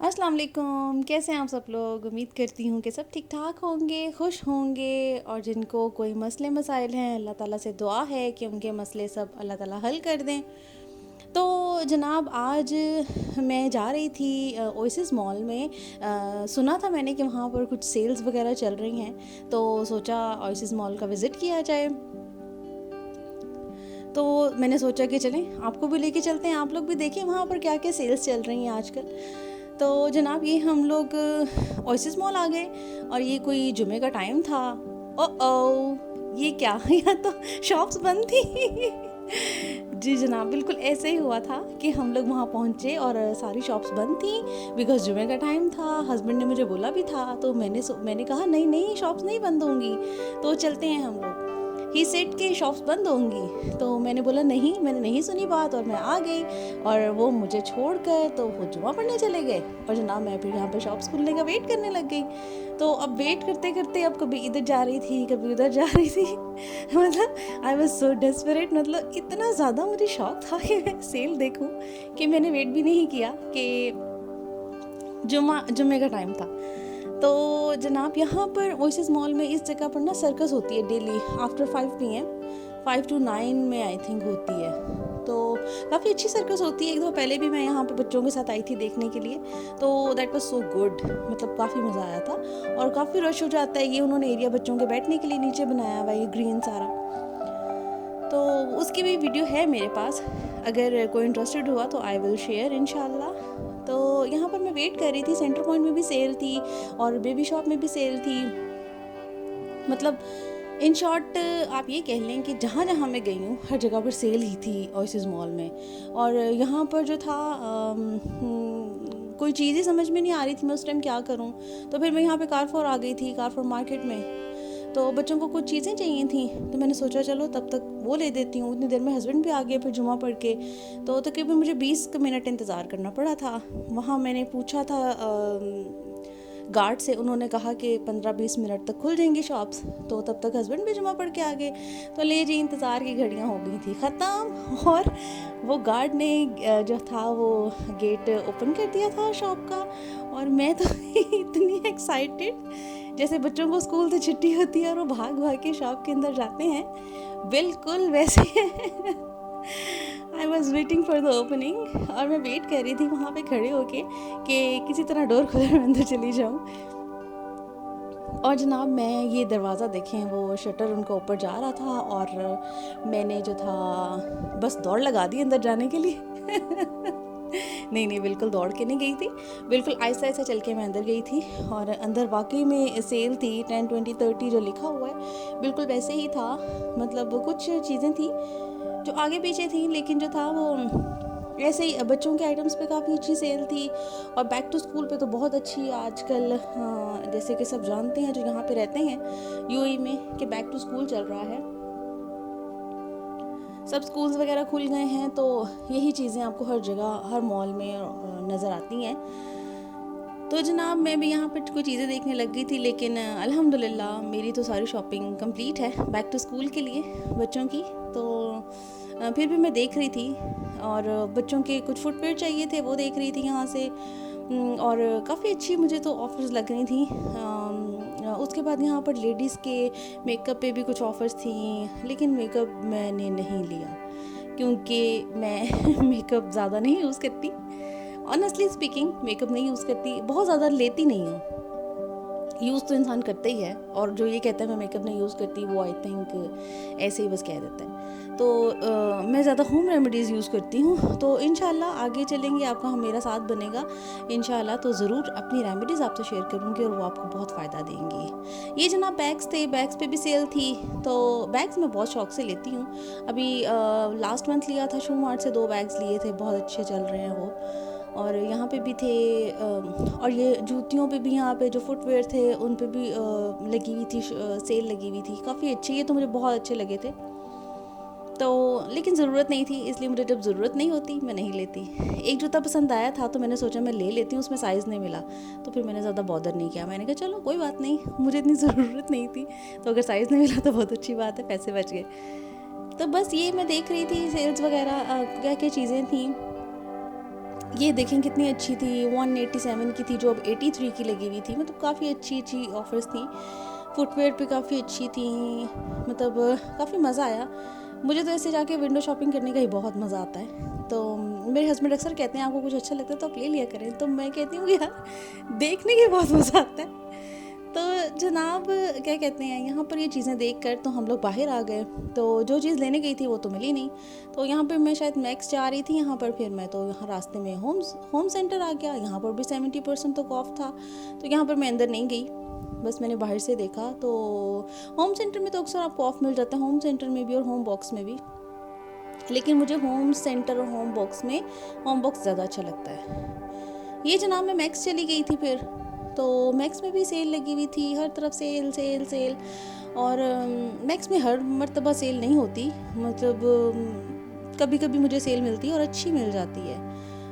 अस्सलाम वालेकुम, कैसे हैं आप सब लोग। उम्मीद करती हूँ कि सब ठीक ठाक होंगे, खुश होंगे। और जिनको कोई मसले मसाइल हैं, अल्लाह ताला से दुआ है कि उनके मसले सब अल्लाह ताला हल कर दें। तो जनाब आज मैं जा रही थी ओएसिस मॉल में। सुना था मैंने कि वहाँ पर कुछ सेल्स वगैरह चल रही हैं, तो सोचा ओएसिस मॉल का विज़िट किया जाए। तो मैंने सोचा कि चलें आपको भी लेके चलते हैं, आप लोग भी देखें वहाँ पर क्या क्या सेल्स चल रही हैं आजकल। तो जनाब ये हम लोग ओएसिस मॉल आ गए और ये कोई जुमे का टाइम था। ओ ये क्या यहाँ तो शॉप्स बंद थी। जी जनाब, बिल्कुल ऐसे ही हुआ था कि हम लोग वहाँ पहुँचे और सारी शॉप्स बंद थी बिकॉज़ जुमे का टाइम था। हस्बैंड ने मुझे बोला भी था, तो मैंने कहा नहीं नहीं शॉप्स नहीं बंद होंगी, तो चलते हैं हम लोग। ही सेड के शॉप्स बंद होंगी, तो मैंने बोला नहीं, मैंने नहीं सुनी बात और मैं आ गई। और वो मुझे छोड़कर तो वो जुमा पढ़ने चले गए और जनाब मैं फिर यहाँ पे शॉप्स खुलने का वेट करने लग गई। तो अब वेट करते करते अब कभी इधर जा रही थी कभी उधर जा रही थी। मतलब आई वॉज सो डेस्परेट, मतलब इतना ज़्यादा मुझे शौक था कि मैं सेल देखूँ कि मैंने वेट भी नहीं किया कि जुम्मे का टाइम था। तो जनाब यहाँ पर ओएसिस मॉल में इस जगह पर ना सर्कस होती है डेली आफ्टर 5 PM, 5 to 9 में आई थिंक होती है। तो काफ़ी अच्छी सर्कस होती है। एक दो पहले भी मैं यहाँ पे बच्चों के साथ आई थी देखने के लिए, तो दैट वाज सो गुड, मतलब काफ़ी मज़ा आया था। और काफ़ी रश हो जाता है। ये उन्होंने एरिया बच्चों के बैठने के लिए नीचे बनाया हुआ है, ये ग्रीन सारा। तो उसकी भी वीडियो है मेरे पास, अगर कोई इंटरेस्टेड हुआ तो आई विल शेयर इंशाल्लाह। तो यहाँ पर मैं वेट कर रही थी, सेंटर पॉइंट में भी सेल थी और बेबी शॉप में भी सेल थी। मतलब इन शॉर्ट आप ये कह लें कि जहाँ जहाँ मैं गई हूँ हर जगह पर सेल ही थी ओएसिस मॉल में। और यहाँ पर जो था कोई चीज़ ही समझ में नहीं आ रही थी मैं उस टाइम क्या करूँ। तो फिर मैं यहाँ पे कारफोर आ गई थी, कारफोर मार्केट में। तो बच्चों को कुछ चीज़ें चाहिए थी, तो मैंने सोचा चलो तब तक वो ले देती हूँ। उतनी देर में हस्बैंड भी आ गए फिर जुमा पढ़ के। तो तकरीबन मुझे 20 मिनट इंतज़ार करना पड़ा था। वहाँ मैंने पूछा था गार्ड से, उन्होंने कहा कि 15-20 मिनट तक खुल जाएंगी शॉप्स। तो तब तक हस्बैंड भी जुमा पढ़ के आ गए। तो ले जी इंतज़ार की घड़ियाँ हो गई थी ख़त्म। और वो गार्ड ने जो था वो गेट ओपन कर दिया था शॉप का। और मैं तो इतनी एक्साइटेड, जैसे बच्चों को स्कूल से छुट्टी होती है और वो भाग भाग के शॉप के अंदर जाते हैं, बिल्कुल वैसे I was waiting for the opening. और मैं वेट कर रही थी वहाँ पे खड़े होके कि किसी तरह डोर खोले मैं अंदर चली जाऊँ। और जनाब मैं ये दरवाज़ा देखें, वो शटर उनका ऊपर जा रहा था और मैंने जो था बस दौड़ लगा दी अंदर जाने के लिए। नहीं नहीं, बिल्कुल दौड़ के नहीं गई थी, बिल्कुल आहिस्ता आहिस्ता चल के मैं अंदर गई थी। और अंदर वाकई में सेल थी 10, 20, 30 जो लिखा हुआ है बिल्कुल वैसे ही था। मतलब कुछ चीज़ें थी जो आगे पीछे थी, लेकिन जो था वो ऐसे ही बच्चों के आइटम्स पे काफ़ी अच्छी सेल थी। और बैक टू स्कूल पे तो बहुत अच्छी आजकल, जैसे कि सब जानते हैं जो यहाँ पे रहते हैं यूएई में, कि बैक टू स्कूल चल रहा है, सब स्कूल्स वगैरह खुल गए हैं। तो यही चीज़ें आपको हर जगह हर मॉल में नज़र आती हैं। तो जनाब मैं भी यहाँ पर कोई चीज़ें देखने लग गई थी, लेकिन अल्हम्दुलिल्लाह मेरी तो सारी शॉपिंग कंप्लीट है बैक टू स्कूल के लिए बच्चों की। तो फिर भी मैं देख रही थी और बच्चों के कुछ फुटवेयर चाहिए थे वो देख रही थी यहाँ से। और काफ़ी अच्छी मुझे तो ऑफ़र्स लग रही थी। उसके बाद यहाँ पर लेडीज़ के मेकअप पे भी कुछ ऑफ़र्स थी, लेकिन मेकअप मैंने नहीं लिया क्योंकि मैं मेकअप ज़्यादा नहीं यूज़ करती। ऑनेस्टली स्पीकिंग मेकअप नहीं यूज़ करती, बहुत ज़्यादा लेती नहीं हूँ। यूज़ तो इंसान करता ही है, और जो ये कहता है मैं मेकअप नहीं यूज़ करती वो आई थिंक ऐसे ही बस कह देता है। तो मैं ज़्यादा होम रेमेडीज़ यूज़ करती हूँ। तो इंशाल्लाह आगे चलेंगे, आपका मेरा साथ बनेगा इंशाल्लाह, तो ज़रूर अपनी रेमेडीज़ आपसे शेयर करूँगी और वो आपको बहुत फ़ायदा देंगी। ये जनाब बैग्स थे, बैग्स पे भी सेल थी। तो बैग्स मैं बहुत शौक से लेती हूँ। अभी लास्ट मंथ लिया था शू मार्ट से, 2 बैग्स लिए थे, बहुत अच्छे चल रहे हैं वो। और यहाँ पे भी थे और ये जूतियों पे भी, यहाँ पे जो फुटवेयर थे उन पे भी लगी हुई थी, सेल लगी हुई थी काफ़ी अच्छी। ये तो मुझे बहुत अच्छे लगे थे। तो लेकिन ज़रूरत नहीं थी, इसलिए मुझे जब ज़रूरत नहीं होती मैं नहीं लेती। एक जूता पसंद आया था तो मैंने सोचा मैं ले लेती हूँ, उसमें साइज़ नहीं मिला तो फिर मैंने ज़्यादा बॉदर नहीं किया। मैंने कहा चलो कोई बात नहीं, मुझे इतनी ज़रूरत नहीं थी, तो अगर साइज़ नहीं मिला तो बहुत अच्छी बात है, पैसे बच गए। तो बस ये मैं देख रही थी सेल्स वगैरह क्या क्या चीज़ें थी। ये देखें कितनी अच्छी थी, 187 की थी जो अब 83 की लगी हुई थी। मतलब काफ़ी अच्छी अच्छी ऑफ़र्स थी, फुटवेयर पे काफ़ी अच्छी थी, मतलब काफ़ी मज़ा आया। मुझे तो ऐसे जाके विंडो शॉपिंग करने का ही बहुत मज़ा आता है। तो मेरे हस्बैंड अक्सर कहते हैं आपको कुछ अच्छा लगता है तो आप ले लिया करें, तो मैं कहती हूँ यार देखने के बहुत मज़ा आता है। तो जनाब क्या कहते हैं, यहाँ पर ये चीज़ें देख कर तो हम लोग बाहर आ गए। तो जो चीज़ लेने गई थी वो तो मिली नहीं। तो यहाँ पे मैं शायद मैक्स जा रही थी यहाँ पर, फिर मैं तो यहाँ रास्ते में होम सेंटर आ गया। यहाँ पर भी 70% तो ऑफ था, तो यहाँ पर मैं अंदर नहीं गई, बस मैंने बाहर से देखा। तो होम सेंटर में तो अक्सर आपको ऑफ मिल जाता है, होम सेंटर में भी और होम बॉक्स में भी। लेकिन मुझे होम सेंटर और होम बॉक्स ज़्यादा अच्छा लगता है। ये जनाब मैं मैक्स चली गई थी फिर। तो मैक्स में भी सेल लगी हुई थी, हर तरफ सेल सेल सेल। और मैक्स में हर मर्तबा सेल नहीं होती, मतलब कभी कभी मुझे सेल मिलती है और अच्छी मिल जाती है।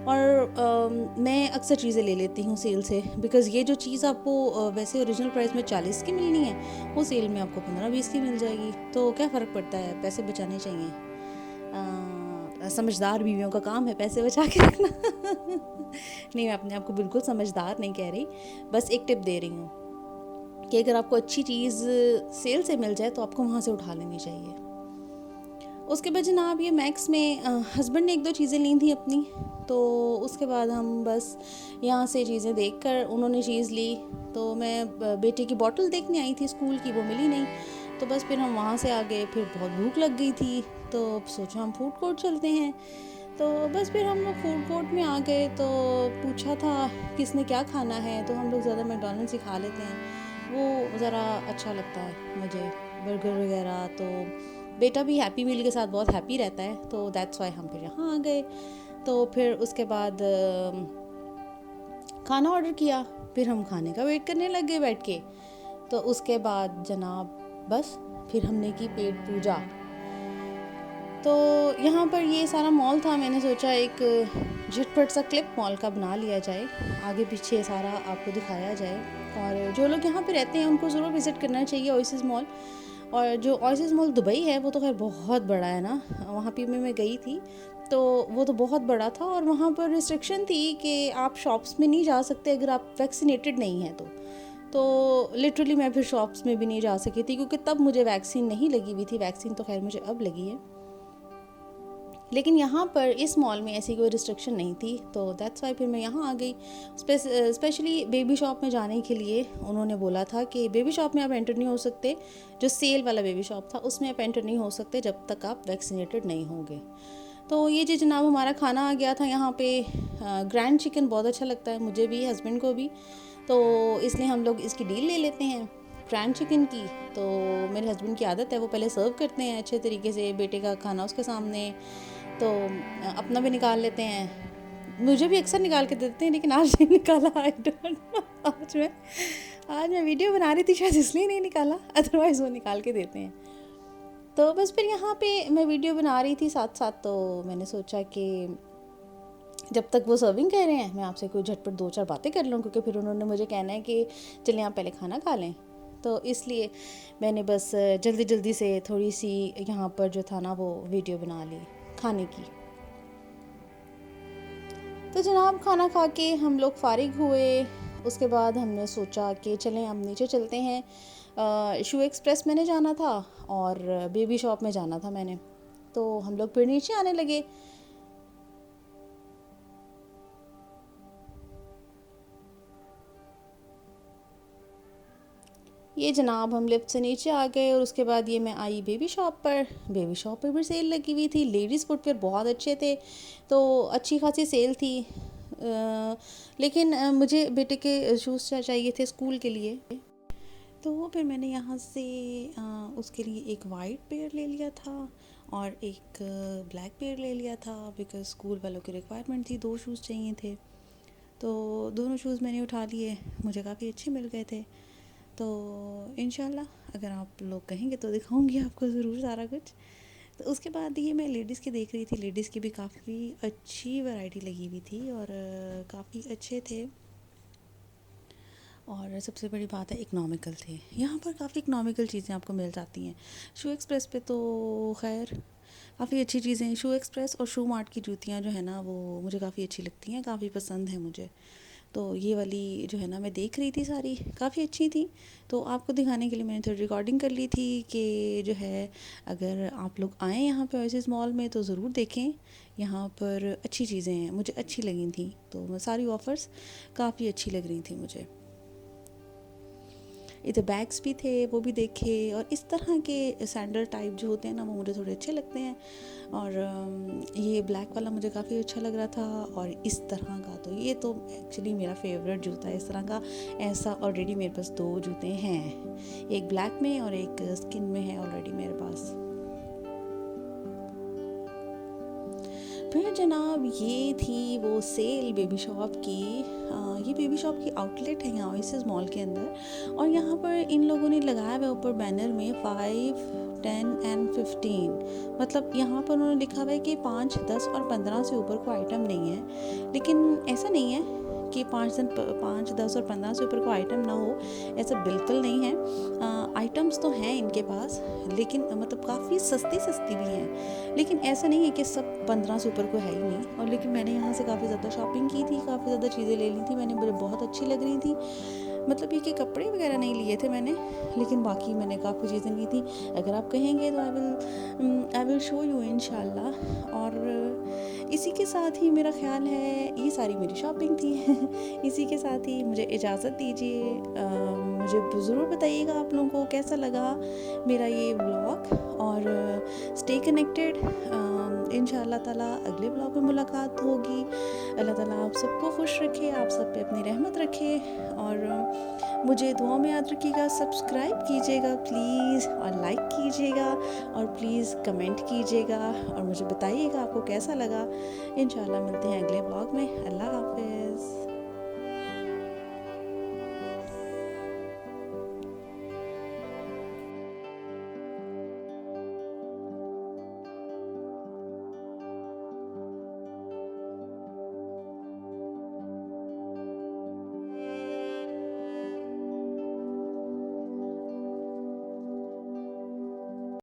और मैं अक्सर चीज़ें ले लेती हूँ सेल से, बिकॉज़ ये जो चीज़ आपको वैसे ओरिजिनल प्राइस में 40 की मिलनी है, वो सेल में आपको 15-20 की मिल जाएगी। तो क्या फ़र्क पड़ता है, पैसे बचाने चाहिए। समझदार बीवियों का काम है पैसे बचा के रखना। नहीं, मैं अपने आप को बिल्कुल समझदार नहीं कह रही, बस एक टिप दे रही हूँ कि अगर आपको अच्छी चीज़ सेल से मिल जाए तो आपको वहाँ से उठा लेनी चाहिए। उसके बाद जनाब ये मैक्स में हस्बैंड ने 1-2 चीज़ें ली थी अपनी। तो उसके बाद हम बस यहाँ से चीज़ें देखकर उन्होंने चीज़ ली। तो मैं बेटे की बॉटल देखने आई थी स्कूल की, वो मिली नहीं। तो बस फिर हम वहाँ से आ गए। फिर बहुत भूख लग गई थी, तो सोचा हम फूड कोर्ट चलते हैं। तो बस फिर हम लोग फूड कोर्ट में आ गए। तो पूछा था किसने क्या खाना है, तो हम लोग ज़्यादा मैकडॉनल्ड्स ही खा लेते हैं, वो ज़रा अच्छा लगता है मुझे, बर्गर वगैरह। तो बेटा भी हैप्पी मील के साथ बहुत हैप्पी रहता है, तो दैट्स वाई हम फिर यहाँ आ गए। तो फिर उसके बाद खाना ऑर्डर किया, फिर हम खाने का वेट करने लग गए बैठ के। तो उसके बाद जनाब बस फिर हमने की पेट पूजा। तो यहाँ पर ये सारा मॉल था, मैंने सोचा एक झटपट सा क्लिप मॉल का बना लिया जाए, आगे पीछे सारा आपको दिखाया जाए। और जो लोग यहाँ पे रहते हैं उनको ज़रूर विज़िट करना चाहिए ओएसिस मॉल। और जो ओएसिस मॉल दुबई है वो तो खैर बहुत बड़ा है ना, वहाँ पे मैं गई थी तो वो तो बहुत बड़ा था। और वहाँ पर रिस्ट्रिक्शन थी कि आप शॉप्स में नहीं जा सकते अगर आप वैक्सीनेटेड नहीं हैं। तो लिटरली मैं फिर शॉप्स में भी नहीं जा सकी थी, क्योंकि तब मुझे वैक्सीन नहीं लगी हुई थी। वैक्सीन तो खैर मुझे अब लगी है, लेकिन यहाँ पर इस मॉल में ऐसी कोई रिस्ट्रिक्शन नहीं थी। तो दैट्स वाई फिर मैं यहाँ आ गई। स्पेशली बेबी शॉप में जाने के लिए उन्होंने बोला था कि बेबी शॉप में आप एंटर नहीं हो सकते, जो सेल वाला बेबी शॉप था उसमें आप एंटर नहीं हो सकते जब तक आप वैक्सीनेटेड नहीं होंगे। तो ये जी जनाब हमारा खाना आ गया था यहाँ पे। ग्रैंड चिकन बहुत अच्छा लगता है मुझे भी, हस्बैंड को भी, तो इसलिए हम लोग इसकी डील ले लेते हैं ग्रैंड चिकन की। तो मेरे हस्बैंड की आदत है, वो पहले सर्व करते हैं अच्छे तरीके से, बेटे का खाना उसके सामने, तो अपना भी निकाल लेते हैं। मुझे भी अक्सर निकाल के देते हैं, लेकिन आज नहीं निकाला, आई डोंट नो। आज मैं वीडियो बना रही थी शायद इसलिए नहीं निकाला, अदरवाइज़ वो निकाल के देते हैं। तो बस फिर यहाँ पे मैं वीडियो बना रही थी साथ साथ, तो मैंने सोचा कि जब तक वो सर्विंग कर रहे हैं मैं आपसे कोई झटपट 2-4 बातें कर लूँ, क्योंकि फिर उन्होंने मुझे कहना है कि चलें आप पहले खाना खा लें। तो इसलिए मैंने बस जल्दी जल्दी से थोड़ी सी यहाँ पर जो था ना वो वीडियो बना ली खाने की। तो जनाब खाना खा के हम लोग फारिग हुए। उसके बाद हमने सोचा कि चलें अब नीचे चलते हैं। शू एक्सप्रेस मैंने जाना था और बेबी शॉप में जाना था मैंने, तो हम लोग फिर नीचे आने लगे। ये जनाब हम लिफ्ट से नीचे आ गए और उसके बाद ये मैं आई बेबी शॉप पर। बेबी शॉप पर भी सेल लगी हुई थी, लेडीज़ फुटवेयर बहुत अच्छे थे, तो अच्छी खासी सेल थी। लेकिन मुझे बेटे के शूज़ चाहिए थे स्कूल के लिए, तो फिर मैंने यहाँ से उसके लिए एक वाइट पेयर ले लिया था और एक ब्लैक पेयर ले लिया था, बिकॉज़ स्कूल वालों की रिक्वायरमेंट थी, 2 शूज़ चाहिए थे। तो दोनों शूज़ मैंने उठा लिए, मुझे काफ़ी अच्छे मिल गए थे। तो इंशाल्लाह अगर आप लोग कहेंगे तो दिखाऊंगी आपको ज़रूर सारा कुछ। तो उसके बाद ये मैं लेडीज़ की देख रही थी, लेडीज़ की भी काफ़ी अच्छी वैरायटी लगी हुई थी और काफ़ी अच्छे थे। और सबसे बड़ी बात है इकनॉमिकल थे, यहाँ पर काफ़ी इकनॉमिकल चीज़ें आपको मिल जाती हैं। शू एक्सप्रेस पे तो खैर काफ़ी अच्छी चीज़ें हैं। शू एक्सप्रेस और शू मार्ट की जूतियाँ जो है ना वो मुझे काफ़ी अच्छी लगती हैं, काफ़ी पसंद है मुझे। तो ये वाली जो है ना मैं देख रही थी, सारी काफ़ी अच्छी थी। तो आपको दिखाने के लिए मैंने थोड़ी रिकॉर्डिंग कर ली थी कि जो है अगर आप लोग आएँ यहाँ पे ओएसिस मॉल में तो ज़रूर देखें। यहाँ पर अच्छी चीज़ें हैं, मुझे अच्छी लगी थी। तो मैं सारी ऑफ़र्स काफ़ी अच्छी लग रही थी मुझे। इधर बैग्स भी थे, वो भी देखे। और इस तरह के सैंडल टाइप जो होते हैं ना वो मुझे थोड़े अच्छे लगते हैं। और ये ब्लैक वाला मुझे काफ़ी अच्छा लग रहा था। और इस तरह का तो ये तो एक्चुअली मेरा फेवरेट जूता है इस तरह का। ऐसा ऑलरेडी मेरे पास 2 जूते हैं, एक ब्लैक में और एक स्किन में है ऑलरेडी मेरे पास। फिर जनाब ये थी वो सेल बेबी शॉप की। ये बेबी शॉप की आउटलेट है यहाँ ओएसिस मॉल के अंदर। और यहाँ पर इन लोगों ने लगाया हुआ है ऊपर बैनर में 5, 10 एंड 15। मतलब यहाँ पर उन्होंने लिखा हुआ है कि 5, 10 और 15 से ऊपर कोई आइटम नहीं है। लेकिन ऐसा नहीं है कि 5, 10 और 15 से ऊपर कोई आइटम ना हो, ऐसा बिल्कुल नहीं है। आइटम्स तो हैं इनके पास, लेकिन मतलब काफ़ी सस्ती सस्ती भी हैं। लेकिन ऐसा नहीं है कि सब 15 से ऊपर कोई है ही नहीं। और लेकिन मैंने यहाँ से काफ़ी ज़्यादा शॉपिंग की थी, काफ़ी ज़्यादा चीज़ें ले ली थी मैंने, मुझे बहुत अच्छी लग रही थी। मतलब ये कि कपड़े वगैरह नहीं लिए थे मैंने, लेकिन बाकी मैंने काफ़ी चीज़ें ली थी। अगर आप कहेंगे तो आई विल शो यू इंशाल्लाह। और इसी के साथ ही मेरा ख़्याल है ये सारी मेरी शॉपिंग थी। इसी के साथ ही मुझे इजाज़त दीजिए। मुझे ज़रूर बताइएगा आप लोगों को कैसा लगा मेरा ये व्लॉग। और स्टे कनेक्टेड। इंशाल्लाह ताला अगले व्लॉग में मुलाकात होगी। अल्लाह ताला आप सबको खुश रखे, आप सब पे अपनी रहमत रखे। और मुझे दुआ में याद रखिएगा। सब्सक्राइब कीजिएगा प्लीज़, और लाइक कीजिएगा, और प्लीज़ कमेंट कीजिएगा, और मुझे बताइएगा आपको कैसा लगा। इंशाल्लाह मिलते हैं अगले व्लॉग में। अल्लाह हाफ़िज़।